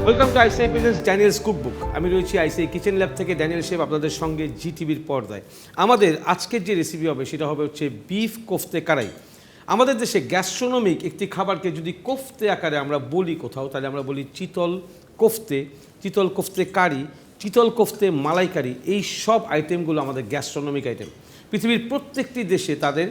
Welcome to ICI presents Daniel's cookbook. আমি রয়েছি ICI kitchen lab থেকে, ড্যানিয়েল শেফ আপনাদের সঙ্গে জিটিভির পর্দায়। আমাদের আজকের যে রেসিপি হবে সেটা হবে হচ্ছে বিফ কোফতে কারাই। আমাদের দেশে গ্যাস্ট্রোনমিক একটি খাবারকে যদি কোফতে আকারে আমরা বলি কোথাও, তাহলে আমরা বলি চিতল কোফতে কারি, চিতল কোফতে মালাইকারি। এই সব আইটেমগুলো আমাদের গ্যাস্ট্রোনমিক আইটেম। পৃথিবীর প্রত্যেকটি দেশে তাদের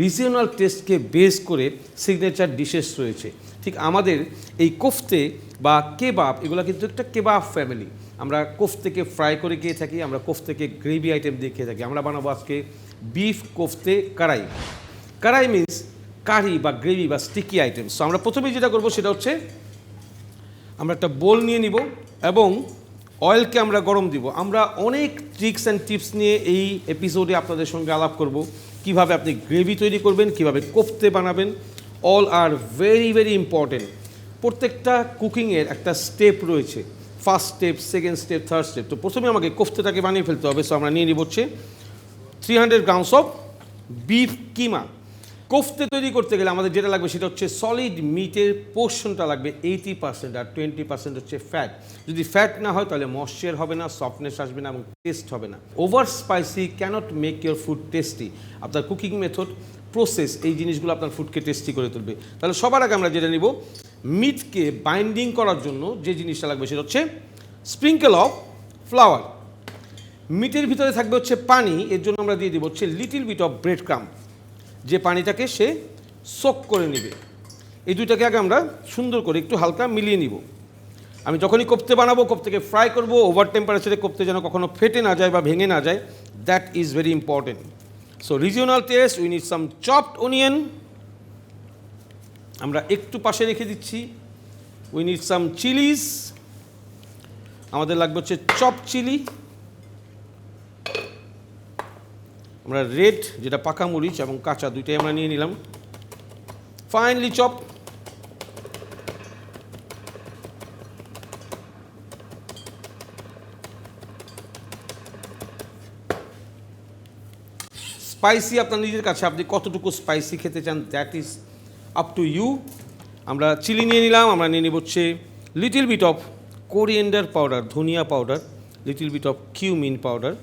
রিজিওনাল টেস্টকে বেস করে সিগনেচার ডিশেস রয়েছে। ঠিক আমাদের এই কোফতে বা কেবাব, এগুলো কিন্তু একটা কেবাব ফ্যামিলি। আমরা কোফতেকে ফ্রাই করে খেয়ে থাকি, আমরা কোফতেকে গ্রেভি আইটেম দিয়ে খেয়ে থাকি। আমরা বানাবো আজকে বিফ কোফতে কারাই। কারাই মিন্স কারি বা গ্রেভি বা স্টিকি আইটেম। সো আমরা প্রথমেই যেটা করবো সেটা হচ্ছে আমরা একটা বোল নিয়ে নিব এবং অয়েলকে আমরা গরম দিব। আমরা অনেক ট্রিক্স অ্যান্ড টিপস নিয়ে এই এপিসোডে আপনাদের সঙ্গে আলাপ করব। কিভাবে আপনি গ্রেভি তৈরি করবেন, কিভাবে কোফতে বানাবেন, all are very very important. প্রত্যেকটা কুকিংয়ের একটা স্টেপ রয়েছে, first step, second step, third step. তো প্রথমে আমাকে কোফতেটাকে বানিয়ে ফেলতে হবে। সো আমরা নিয়ে নিব হচ্ছে 300 গ্রামস অফ বিফ কিমা। কোফতে তৈরি করতে গেলে আমাদের যেটা লাগবে সেটা হচ্ছে সলিড মিটের পোর্শনটা লাগবে 80%, আর 20% হচ্ছে ফ্যাট। যদি ফ্যাট না হয় তাহলে ময়েশ্চার হবে না, সফটনেস আসবে না এবং টেস্ট হবে না। Over spicy can't make your food tasty. আপনার কুকিং মেথড, প্রসেস, এই জিনিসগুলো আপনার ফুডকে টেস্টি করে তুলবে। তাহলে সবার আগে আমরা যেটা নিব, মিটকে বাইন্ডিং করার জন্য যে জিনিসটা লাগবে সেটা হচ্ছে স্প্রিঙ্কেল অফ ফ্লাওয়ার। মিটের ভিতরে থাকবে হচ্ছে পানি, এর জন্য আমরা দিয়ে দিব হচ্ছে little bit of bread crumb, যে পানিটাকে সে সোক করে নেবে। এই দুইটাকে আগে আমরা সুন্দর করে একটু হালকা মিলিয়ে নিব। আমি যখনই কোফতে বানাবো, কোফতেকে ফ্রাই করব, ওভার টেম্পারেচারে কোফতে যেন কখনো ফেটে না যায় বা ভেঙে না যায়, that is very important. So regional test, we need some chopped onion, আমরা একটু পাশে রেখে দিচ্ছি। উই নিড সাম চিলিজ, আমাদের লাগবে হচ্ছে চপ চিলি। আমরা রেড, যেটা পাকা মরিচ, এবং কাঁচা দুইটাই আমরা নিয়ে নিলাম, ফাইনলি চপ। স্পাইসি আপনার নিজের কাছে, আপনি কতটুকু স্পাইসি খেতে চান, that is up to you. আমরা চিলি নিয়ে নিলাম, আমরা নিয়ে নিব হচ্ছে little bit of coriander powder, ধনিয়া powder, little bit of cumin powder,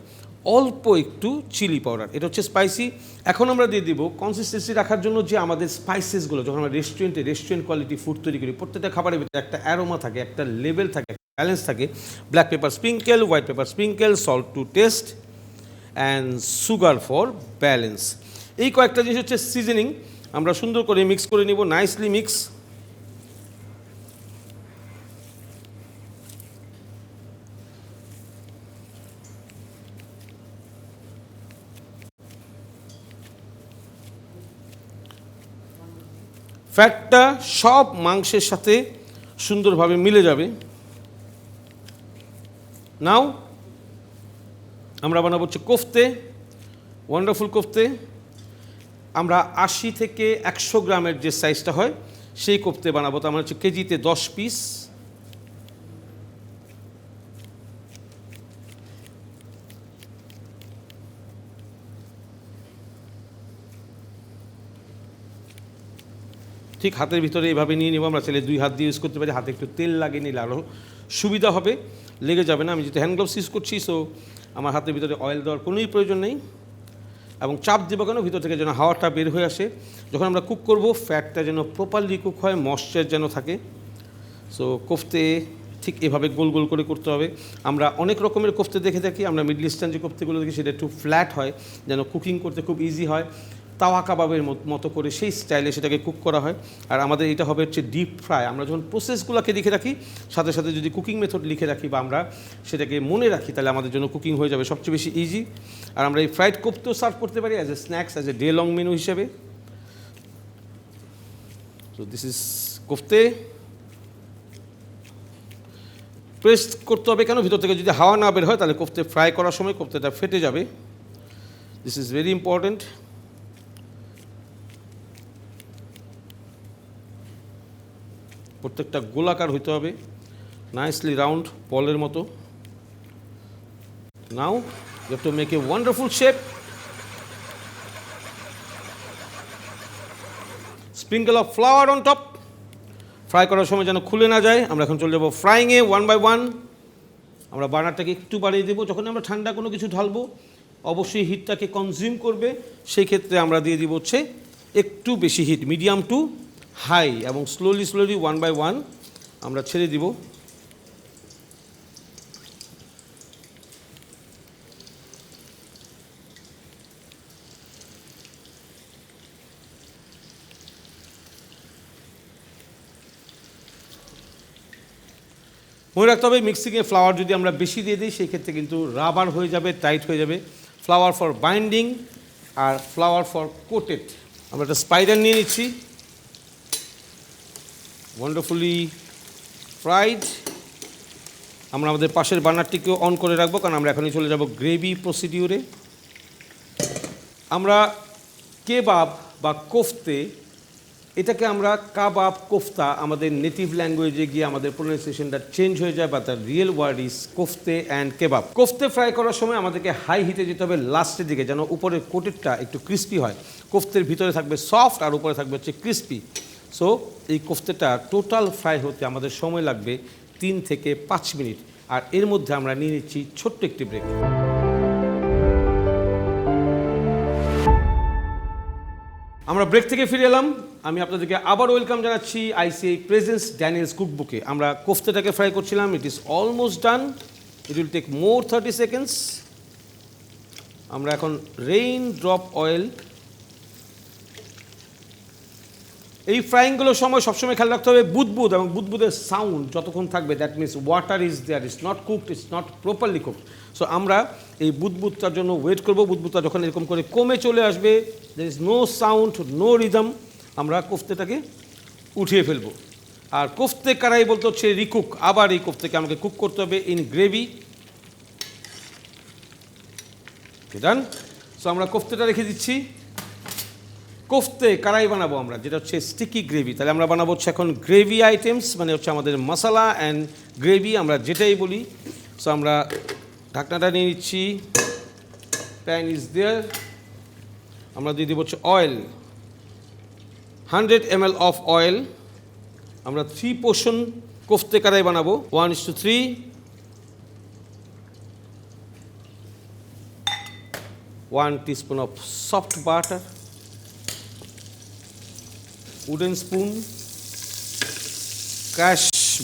অল্প একটু চিলি পাউডার। এটা হচ্ছে স্পাইসি। এখন আমরা দিয়ে দিব কনসিস্টেন্সি রাখার জন্য যে আমাদের স্পাইসেসগুলো, যখন আমরা রেস্টুরেন্ট কোয়ালিটি ফুড তৈরি করি, প্রত্যেকটা খাবারের ভিতরে একটা অ্যারোমা থাকে, একটা লেভেল থাকে, ব্যালেন্স থাকে। Black pepper sprinkle, white pepper sprinkle, salt to taste, and sugar for balance. এই কয়েকটা জিনিস হচ্ছে সিজনিং। আমরা সুন্দর করে মিক্স করে নিব, নাইসলি মিক্স। ফ্যাটটা সব মাংসের সাথে সুন্দরভাবে মিলে যাবে। নাও আমরা বানাবো হচ্ছে কোফতে, ওয়ান্ডারফুল কোফতে। আমরা 80 থেকে 100 গ্রামের যে সাইজটা হয় সেই কোফতে বানাবো। তো আমরা হচ্ছে কেজিতে 10 পিস। ঠিক হাতের ভিতরে এইভাবে নিয়ে নেব। আমরা চাইলে 2 হাত দিয়ে ইউজ করতে পারি, হাতে একটু তেল লাগিয়ে নিলে আরও সুবিধা হবে, লেগে যাবে না। আমি যেহেতু হ্যান্ড গ্লাভস ইউজ করছি, সো আমার হাতের ভিতরে অয়েল দেওয়ার কোনোই প্রয়োজন নেই। এবং চাপ দেবো কেন, ভিতর থেকে যেন হাওয়াটা বের হয়ে আসে। যখন আমরা কুক করব, ফ্যাটটা যেন প্রপারলি কুক হয়, ময়েশ্চার যেন থাকে। সো কোফতে ঠিক এভাবে গোল গোল করে করতে হবে। আমরা অনেক রকমের কোফতে দেখে থাকি। আমরা মিডল ইস্টার্ন যে কোফতেগুলো দেখি সেটা একটু ফ্ল্যাট হয়, যেন কুকিং করতে খুব ইজি হয়, তাওয়া কাবাবের মতো করে সেই স্টাইলে সেটাকে কুক করা হয়। আর আমাদের এটা হবে হচ্ছে ডিপ ফ্রাই। আমরা যখন প্রসেসগুলোকে লিখে রাখি, সাথে সাথে যদি কুকিং মেথড লিখে রাখি বা আমরা সেটাকে মনে রাখি, তাহলে আমাদের জন্য কুকিং হয়ে যাবে সবচেয়ে বেশি ইজি। আর আমরা এই ফ্রাইড কোফতেও সার্ভ করতে পারি as a snacks, as a day long menu হিসেবে। So this is kofte. Press করতে হবে কেন, ভিতর থেকে যদি হাওয়া না বের হয় তাহলে কোফতে ফ্রাই করার সময় কোফতেটা ফেটে যাবে। This is very important. প্রত্যেকটা গোলাকার হইতে হবে, নাইসলি রাউন্ড, বলের মতো। Now you have to make a wonderful shape. Sprinkle of flour on top, fry করার সময় যেন খুলে না যায়। আমরা এখন চলে যাব ফ্রাইংয়ে 1 বাই 1। আমরা বার্নারটাকে একটু বাড়িয়ে দেবো। যখন আমরা ঠান্ডা কোনো কিছু ঢালবো অবশ্যই হিটটাকে কনজিউম করবে, সেই ক্ষেত্রে আমরা দিয়ে দিব হচ্ছে একটু বেশি হিট, মিডিয়াম টু হাই, এবং স্লোলি 1 বাই 1 আমরা ছেড়ে দিব। মনে রাখতে হবে মিক্সিংয়ে ফ্লাওয়ার যদি আমরা বেশি দিয়ে দিই সেই ক্ষেত্রে কিন্তু রাবার হয়ে যাবে, টাইট হয়ে যাবে। ফ্লাওয়ার ফর বাইন্ডিং আর ফ্লাওয়ার ফর কোটেড। আমরা একটা স্পাইডার নিয়ে নিচ্ছি, ওয়ান্ডারফুলি ফ্রাইড। আমরা আমাদের পাশের বার্নারটিকেও অন করে রাখবো, কারণ আমরা এখনই চলে যাব গ্রেভি প্রসিডিউরে। আমরা কেবাব বা কোফতে, এটাকে আমরা কাবাব কোফতা, আমাদের নেটিভ ল্যাঙ্গুয়েজে গিয়ে আমাদের প্রোনাউন্সিয়েশনটা চেঞ্জ হয়ে যায়, বা তার real word is kofte and kebab. Kofte fry করার সময় আমাদেরকে হাই হিটে যেতে হবে লাস্টের দিকে, যেন উপরের কোটেডটা একটু ক্রিস্পি হয়। কোফতের ভিতরে থাকবে সফট আর উপরে থাকবে হচ্ছে ক্রিস্পি। সো এই কোফতেটা টোটাল ফ্রাই হতে আমাদের সময় লাগবে 3 থেকে 5 মিনিট। আর এর মধ্যে আমরা নিয়ে নিচ্ছি ছোট্ট একটি ব্রেক। আমরা ব্রেক থেকে ফিরে এলাম। আমি আপনাদেরকে আবার ওয়েলকাম জানাচ্ছি আইসিআই প্রেজেন্স ড্যানিয়েলস কুকবুকে। আমরা কোফতেটাকে ফ্রাই করছিলাম, it is almost done, it will take more 30 seconds. আমরা এখন রেইন ড্রপ অয়েল, এই ফ্রাইংগুলোর সময় সবসময় খেয়াল রাখতে হবে বুদবুদ এবং বুদবুদের সাউন্ড যতক্ষণ থাকবে, that means water is there, is not cooked, is not properly cooked. So আমরা এই বুদবুদটার জন্য ওয়েট করবো। বুদবুদটা যখন এরকম করে কমে চলে আসবে, there is no sound, no rhythm, আমরা কোফতেটাকে উঠিয়ে ফেলবো। আর কোফতে কারাই বলতে হচ্ছে রিকুক, আবার এই কোফতেকে আমাকে কুক করতে হবে ইন গ্রেভি। ডান। সো আমরা কোফতেটা রেখে দিচ্ছি। কোফতে কারাই বানাবো আমরা, যেটা হচ্ছে স্টিকি গ্রেভি। তাহলে আমরা বানাবো হচ্ছে এখন গ্রেভি আইটেমস, মানে হচ্ছে আমাদের মশলা অ্যান্ড গ্রেভি, আমরা যেটাই বলি। সো আমরা ঢাকনাটা নিয়ে নিচ্ছি, প্যান ইজ দেয়ার। আমরা দিয়ে দেবো হচ্ছে অয়েল, 100 ml অফ অয়েল। আমরা 3 পোর্শন কোফতে কারাই বানাবো, 1:3। One teaspoon of soft butter, wooden spoon, crash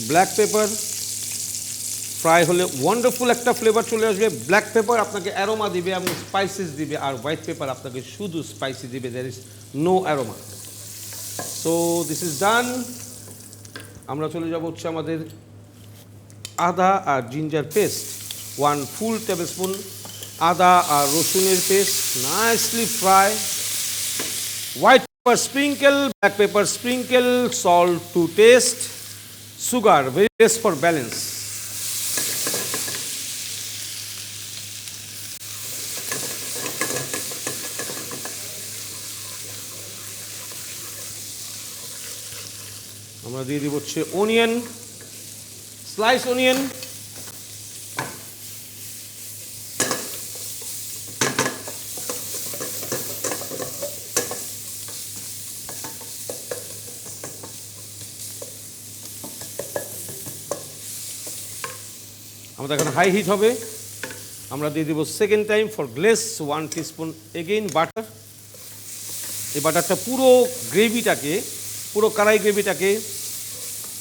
black pepper. Fry হলে ওয়ান্ডারফুল একটা ফ্লেভার চলে আসবে। ব্ল্যাক পেপার আপনাকে অ্যারোমা দিবে এবং স্পাইসেস দিবে, আর হোয়াইট পেপার আপনাকে শুধু স্পাইসি দিবে, there is no aroma. So this is done. আমরা চলে যাব হচ্ছে আমাদের আদা আর ginger paste, 1 full tablespoon আদা আর রসুনের paste, nicely fry. White pepper sprinkle, black pepper sprinkle, salt to taste, sugar very less for balance. আমরা দিয়ে দিব হচ্ছে অনিয়ন, স্লাইস অনিয়ন। আমাদের এখন হাই হিট হবে। আমরা দিয়ে দেবো second time for গ্লেস 1 teaspoon again butter. এই বাটারটা পুরো গ্রেভিটাকে, পুরো কড়াই গ্রেভিটাকে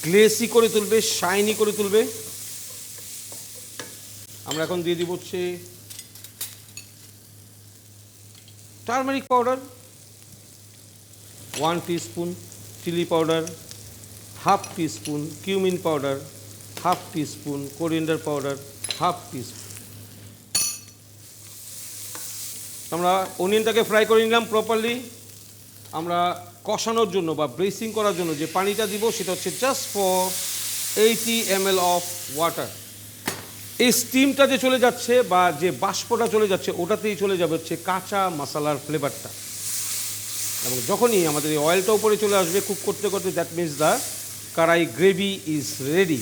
গ্লেসি করে তুলবে, শাইনি করে তুলবে। আমরা এখন দিয়ে দিব হচ্ছে turmeric powder, 1 teaspoon chilli powder, half teaspoon cumin powder, half teaspoon coriander powder, half teaspoon. আমরা অনিয়নটাকে ফ্রাই করে নিলাম প্রপারলি। আমরা কষানোর জন্য বা ব্রেসিং করার জন্য যে পানিটা দিব সেটা হচ্ছে just for 80 ml of water. এই স্টিমটা যে চলে যাচ্ছে বা যে বাষ্পটা চলে যাচ্ছে ওটাতেই চলে যাবে হচ্ছে কাঁচা মশলার ফ্লেভারটা। এবং যখনই আমাদের এই অয়েলটা উপরে চলে আসবে কুক করতে করতে, that means the kadai gravy is ready.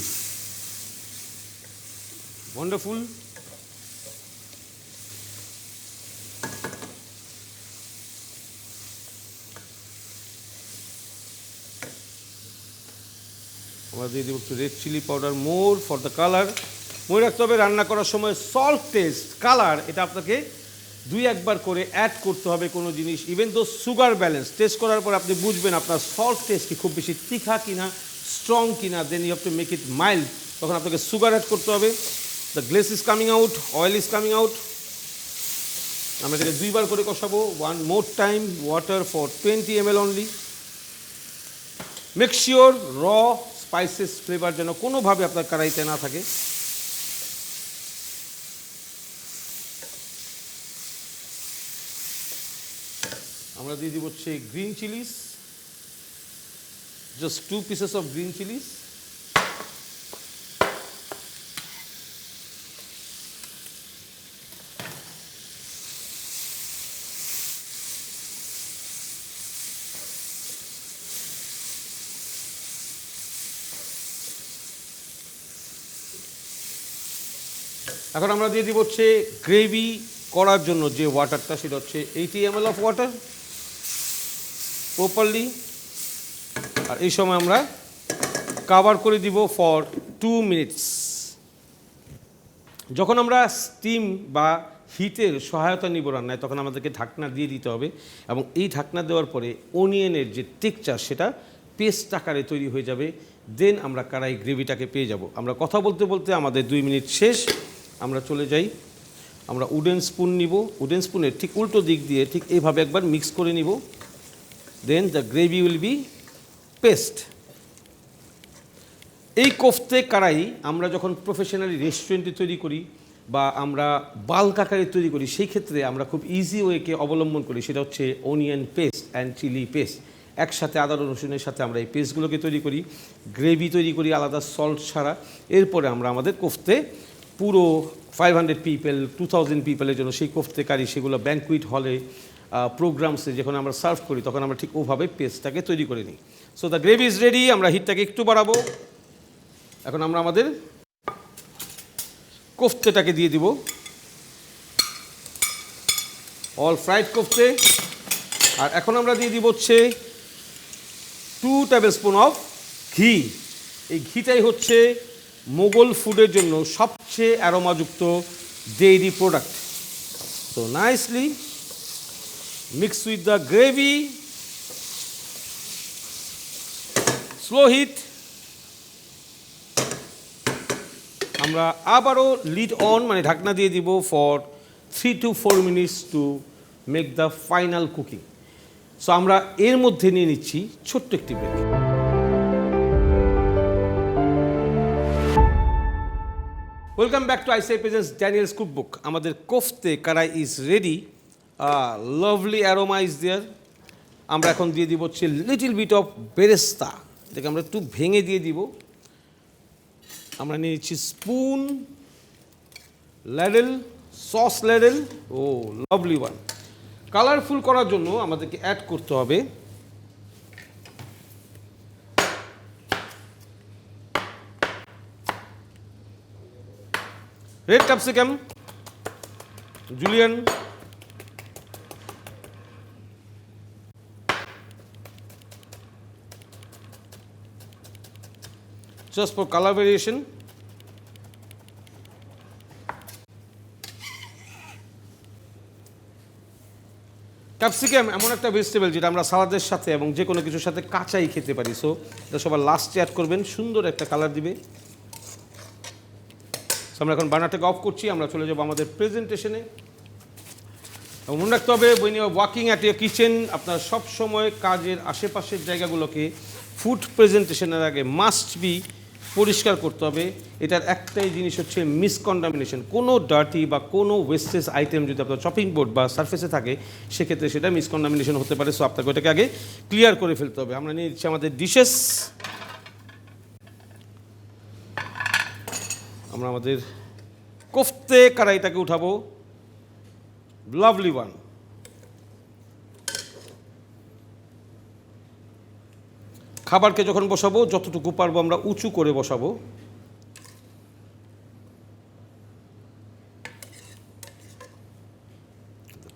Wonderful. আমরা দিয়ে দেবো একটু red chilli powder, more for the colour. মনে রাখতে হবে রান্না করার সময় সল্ট, টেস্ট, কালার এটা আপনাকে 2-1 বার করে অ্যাড করতে হবে কোনো জিনিস। Even though sugar balance test করার পর আপনি বুঝবেন আপনার সল্ট টেস্ট কি খুব বেশি তিখা কিনা, স্ট্রং কিনা, then you have to make it mild, তখন আপনাকে সুগার অ্যাড করতে হবে। The glaze is coming out, oil is coming out. আমরা এটাকে 2 বার করে কষাবো। 1 more time, water for 20 ml only. Make sure র স্পাইসেস ফ্লেভার যেন কোনোভাবে আপনার কড়াইতে না থাকে। আমরা দিয়ে দিব হচ্ছে green Chillies, just 2 pieces of green Chillies. এখন আমরা দিয়ে দিব হচ্ছে গ্রেভি করার জন্য যে ওয়াটারটা, সেটা হচ্ছে 80 ml অফ ওয়াটার প্রপারলি। আর এই সময় আমরা কভার করে দিব ফর 2 minutes। যখন আমরা স্টিম বা হিটের সহায়তা নিব রান্নায়, তখন আমাদেরকে ঢাকনা দিয়ে দিতে হবে, এবং এই ঢাকনা দেওয়ার পরে অনিয়নের যে টেক্সচার সেটা পেস্ট আকারে তৈরি হয়ে যাবে। দেন আমরা কড়াই গ্রেভিটাকে পেয়ে যাব। আমরা কথা বলতে বলতে আমাদের 2 মিনিট শেষ। আমরা চলে যাই, আমরা উডেন স্পুন নিব, উডেন স্পুনের ঠিক উল্টো দিক দিয়ে ঠিক এইভাবে একবার মিক্স করে নিব। Then the gravy will be paste. এই কোফতে কড়াই আমরা যখন প্রফেশনালি রেস্টুরেন্টে তৈরি করি বা আমরা বাল্ক আকারে তৈরি করি, সেই ক্ষেত্রে আমরা খুব ইজি ওয়েকে অবলম্বন করি, সেটা হচ্ছে onion paste and chilli paste. একসাথে আদা রসুনের সাথে আমরা এই পেস্টগুলোকে তৈরি করি, গ্রেভি তৈরি করি আলাদা সল্ট ছাড়া। এরপরে আমরা আমাদের কোফতে পুরো 500 পিপল 2000 পিপলের জন্য সেই কোফতে কারি, সেগুলো ব্যাঙ্কুইট হলে প্রোগ্রামসে যখন আমরা সার্ভ করি, তখন আমরা ঠিক ওভাবে পেস্টটাকে তৈরি করে নিই। So the gravy is ready. আমরা হিটটাকে একটু বাড়াবো। এখন আমরা আমাদের কোফতেটাকে দিয়ে দিব, অল ফ্রাইড কোফতে। আর এখন আমরা দিয়ে দিব হচ্ছে 2 tablespoon অফ ঘি। এই ঘিটাই হচ্ছে মোগল ফুডের জন্য সবচেয়ে অ্যারোমাযুক্ত dairy product. So nicely mix with the gravy, slow heat. আমরা আবারও লিড অন মানে ঢাকনা দিয়ে দিব for 3 to 4 minutes to make the final cooking. So আমরা এর মধ্যে নিয়ে নিচ্ছি ছোট্ট একটি break. Welcome back to ICI presents Daniel's cookbook. আমাদের kofte kadai is ready, lovely aroma is there. আমরা এখন দিয়ে দিব হচ্ছে লিটিল বিট অফ বেরেস্তা, এটাকে আমরা একটু ভেঙে দিয়ে দিব। আমরা নিয়ে নিচ্ছি স্পুন, ল্যাডেল, সস ল্যাডেল, ও লাভলি ওয়ান। কালারফুল করার জন্য আমাদেরকে অ্যাড করতে হবে red capsicum, Julian, just for color variation. Capsicum এমন একটা ভেজিটেবল যেটা আমরা সালাদের সাথে এবং যে কোনো কিছুর সাথে কাঁচাই খেতে পারি। সো এটা সবার লাস্টে অ্যাড করবেন, সুন্দর একটা কালার দিবে। আমরা এখন বার্নারটাকে অফ করছি, আমরা চলে যাবো আমাদের প্রেজেন্টেশনে। এবং মনে রাখতে হবে, when you are walking at your kitchen, আপনার সব সময় কাজের আশেপাশের জায়গাগুলোকে ফুড প্রেজেন্টেশনের আগে মাস্ট বি পরিষ্কার করতে হবে। এটার একটাই জিনিস হচ্ছে মিসকন্টামিনেশন। কোনো ডার্টি বা কোনো ওয়েস্টেজ আইটেম যদি আপনার চপিং বোর্ড বা সারফেসে থাকে, সেক্ষেত্রে সেটা মিসকন্টামিনেশন হতে পারে। সো আপনাকে ওটাকে আগে ক্লিয়ার করে ফেলতে হবে। আমরা নিয়ে নিচ্ছি আমাদের ডিশেস। আমরা আমাদের কোফতে কড়াইটাকে উঠাবো, লাভলি ওয়ান। খাবারকে যখন বসাবো, যতটুকু পারবো আমরা উঁচু করে বসাবো।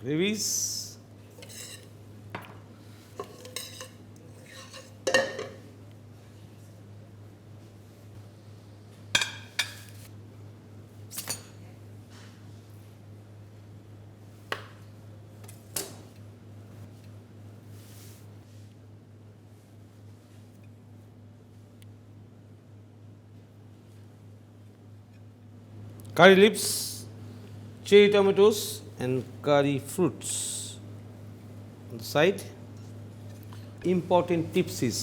Grevy's, curry leaves, cherry tomatoes and curry fruits on the side. Important tips is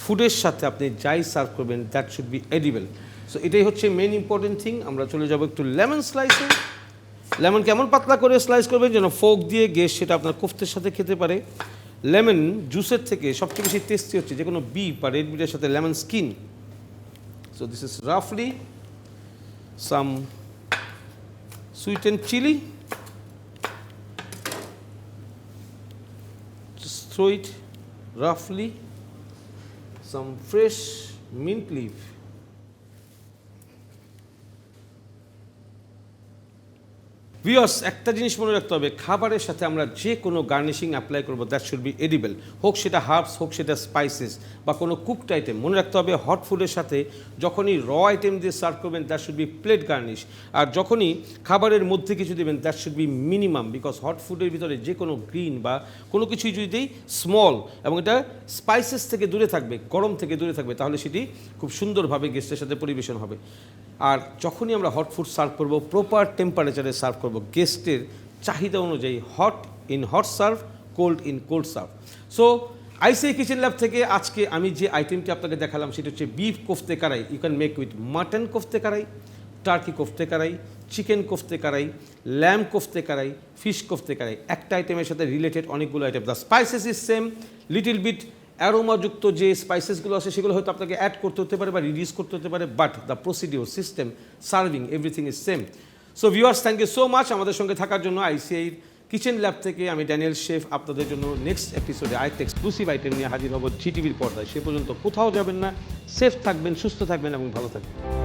ফুডের সাথে আপনি যাই সার্ভ করবেন that should B edible. So এটাই হচ্ছে মেন ইম্পর্টেন্ট থিং। আমরা চলে যাব একটু লেমন স্লাইসে। লেমন কেমন পাতলা করে স্লাইস করবেন যেন ফোক দিয়ে গেস্ট সেটা আপনার কোফতের সাথে খেতে পারে। লেমন জুসের থেকে সবচেয়ে বেশি টেস্টি হচ্ছে যে কোনো বিফ বা রেড মিটের সাথে lemon skin. So this is রাফলি some sweetened chili. Just throw it roughly. Some fresh mint leaf. Viewers, একটা জিনিস মনে রাখতে হবে, খাবারের সাথে আমরা যে কোনো গার্নিশিং অ্যাপ্লাই করবো দ্যাট শুড বি এডিবল। হোক সেটা হার্বস, হোক সেটা স্পাইসেস বা কোনো কুকড আইটেম। মনে রাখতে হবে হট ফুডের সাথে যখনই র আইটেম দিয়ে সার্ভ করবেন that should be plate garnish. আর যখনই খাবারের মধ্যে কিছু দেবেন that should be minimum, because hot ফুডের ভিতরে যে কোনো গ্রিন বা কোনো কিছুই যদি দেই স্মল এবং এটা স্পাইসেস থেকে দূরে থাকবে, গরম থেকে দূরে থাকবে, তাহলে সেটি খুব সুন্দরভাবে গেস্টের সাথে পরিবেশন হবে। আর যখনই আমরা হট ফুড সার্ভ করব প্রপার টেম্পারেচারে সার্ভ করব, গেস্টের চাহিদা অনুযায়ী, hot in hot serve, cold in cold serve. So ICI kitchen lab থেকে আজকে আমি যে আইটেমটি আপনাকে দেখালাম সেটা হচ্ছে beef kofte karahi. You can make with mutton kofte karahi, turkey kofte karahi, chicken kofte karahi, lamb kofte karahi, fish kofte karahi. একটা আইটেমের সাথে রিলেটেড অনেকগুলো item. The spices is same, little bit অ্যারোমাযুক্ত যে স্পাইসেসগুলো আছে সেগুলো হয়তো আপনাকে অ্যাড করতে হতে পারে বা রিডিউস করতে হতে পারে, but the procedure, system, serving, everything is same. So viewers, thank you so much আমাদের সঙ্গে থাকার জন্য। আইসিআই কিচেন ল্যাব থেকে আমি ড্যানিয়েল শেফ আপনাদের জন্য নেক্সট এপিসোডে আরেকটা এক্সক্লুসিভ আইটেম নিয়ে হাজির হব জিটিভির পর্দায়। সে পর্যন্ত কোথাও যাবেন না, সেফ থাকবেন, সুস্থ থাকবেন এবং ভালো থাকবেন।